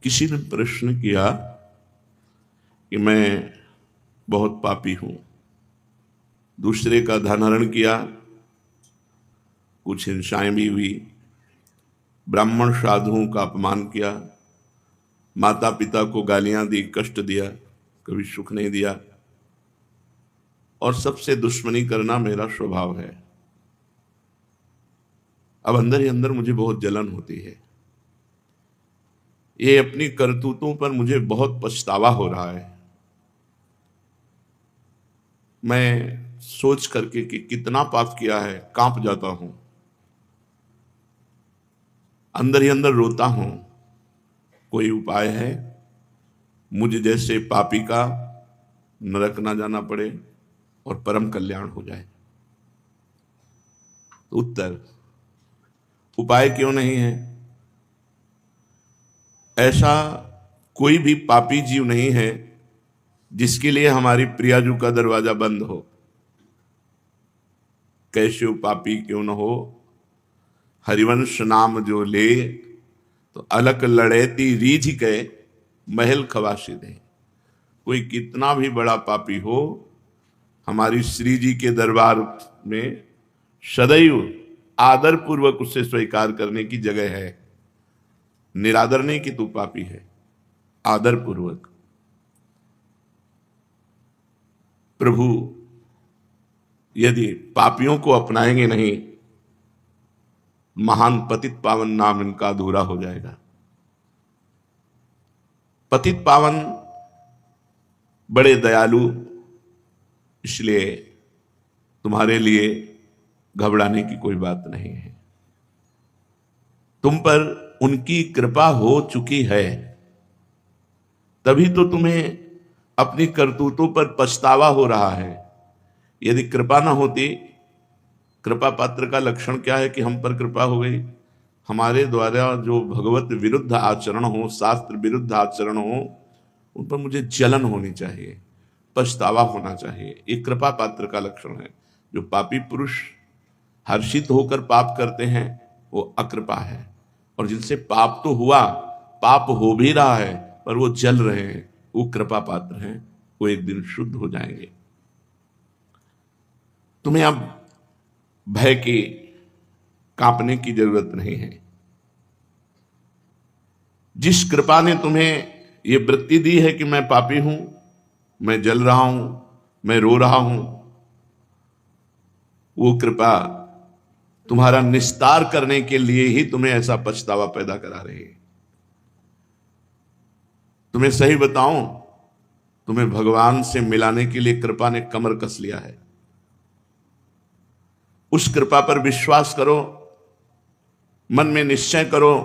किसी ने प्रश्न किया कि मैं बहुत पापी हूं, दूसरे का धन हरण किया, कुछ हिंसाएं भी हुई, ब्राह्मण साधुओं का अपमान किया, माता पिता को गालियां दी, कष्ट दिया, कभी सुख नहीं दिया, और सबसे दुश्मनी करना मेरा स्वभाव है। अब अंदर ही अंदर मुझे बहुत जलन होती है। ये अपनी करतूतों पर मुझे बहुत पछतावा हो रहा है। मैं सोच करके कि कितना पाप किया है कांप जाता हूं, अंदर ही अंदर रोता हूं। कोई उपाय है मुझे जैसे पापी का नरक ना जाना पड़े और परम कल्याण हो जाए? उत्तर, उपाय क्यों नहीं है? ऐसा कोई भी पापी जीव नहीं है जिसके लिए हमारी प्रियाजू का दरवाजा बंद हो। कैसे पापी क्यों न हो, हरिवंश नाम जो ले, तो अलक लड़ेती रीझ के महल खवासी दे। कोई कितना भी बड़ा पापी हो, हमारी श्री जी के दरबार में सदैव आदर पूर्वक उसे स्वीकार करने की जगह है। निरादर नहीं कि तू पापी है, आदर पूर्वक। प्रभु यदि पापियों को अपनाएंगे नहीं, महान पतित पावन नाम इनका अधूरा हो जाएगा। पतित पावन बड़े दयालु, इसलिए तुम्हारे लिए घबराने की कोई बात नहीं है। तुम पर उनकी कृपा हो चुकी है, तभी तो तुम्हें अपनी करतूतों पर पछतावा हो रहा है। यदि कृपा ना होती, कृपा पात्र का लक्षण क्या है कि हम पर कृपा हो गई। हमारे द्वारा जो भगवत विरुद्ध आचरण हो, शास्त्र विरुद्ध आचरण हो, उन पर मुझे जलन होनी चाहिए, पछतावा होना चाहिए। ये कृपा पात्र का लक्षण है। जो पापी पुरुष हर्षित होकर पाप करते हैं वो अकृपा है, और जिनसे पाप तो हुआ, पाप हो भी रहा है, पर वो जल रहे हैं, वो कृपा पात्र हैं। वो एक दिन शुद्ध हो जाएंगे। तुम्हें अब भय के कांपने की जरूरत नहीं है। जिस कृपा ने तुम्हें ये वृत्ति दी है कि मैं पापी हूं, मैं जल रहा हूं, मैं रो रहा हूं, वो कृपा तुम्हारा निस्तार करने के लिए ही तुम्हें ऐसा पछतावा पैदा करा रही है। तुम्हें सही बताऊं, तुम्हें भगवान से मिलाने के लिए कृपा ने कमर कस लिया है। उस कृपा पर विश्वास करो, मन में निश्चय करो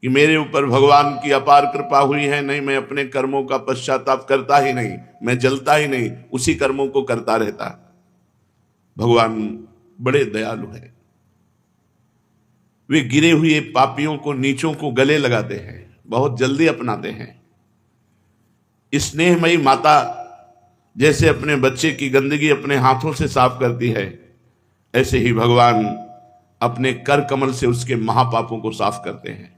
कि मेरे ऊपर भगवान की अपार कृपा हुई है। नहीं, मैं अपने कर्मों का पश्चाताप करता ही नहीं, मैं जलता ही नहीं, उसी कर्मों को करता रहता। भगवान बड़े दयालु हैं। वे गिरे हुए पापियों को, नीचों को गले लगाते हैं, बहुत जल्दी अपनाते हैं। स्नेहमयी माता जैसे अपने बच्चे की गंदगी अपने हाथों से साफ करती है, ऐसे ही भगवान अपने कर कमल से उसके महापापों को साफ करते हैं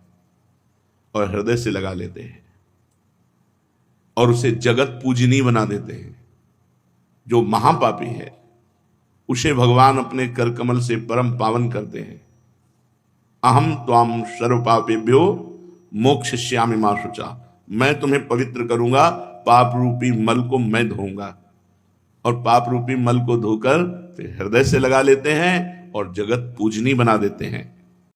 और हृदय से लगा लेते हैं और उसे जगत पूजनीय बना देते हैं। जो महापापी है उसे भगवान अपने कर कमल से परम पावन करते हैं। अहम त्वाम सर्वपापेभ्यो मोक्षयिष्यामि मा शुचा। मैं तुम्हें पवित्र करूंगा, पाप रूपी मल को मैं धोऊंगा। और पाप रूपी मल को धोकर फिर हृदय से लगा लेते हैं और जगत पूजनीय बना देते हैं।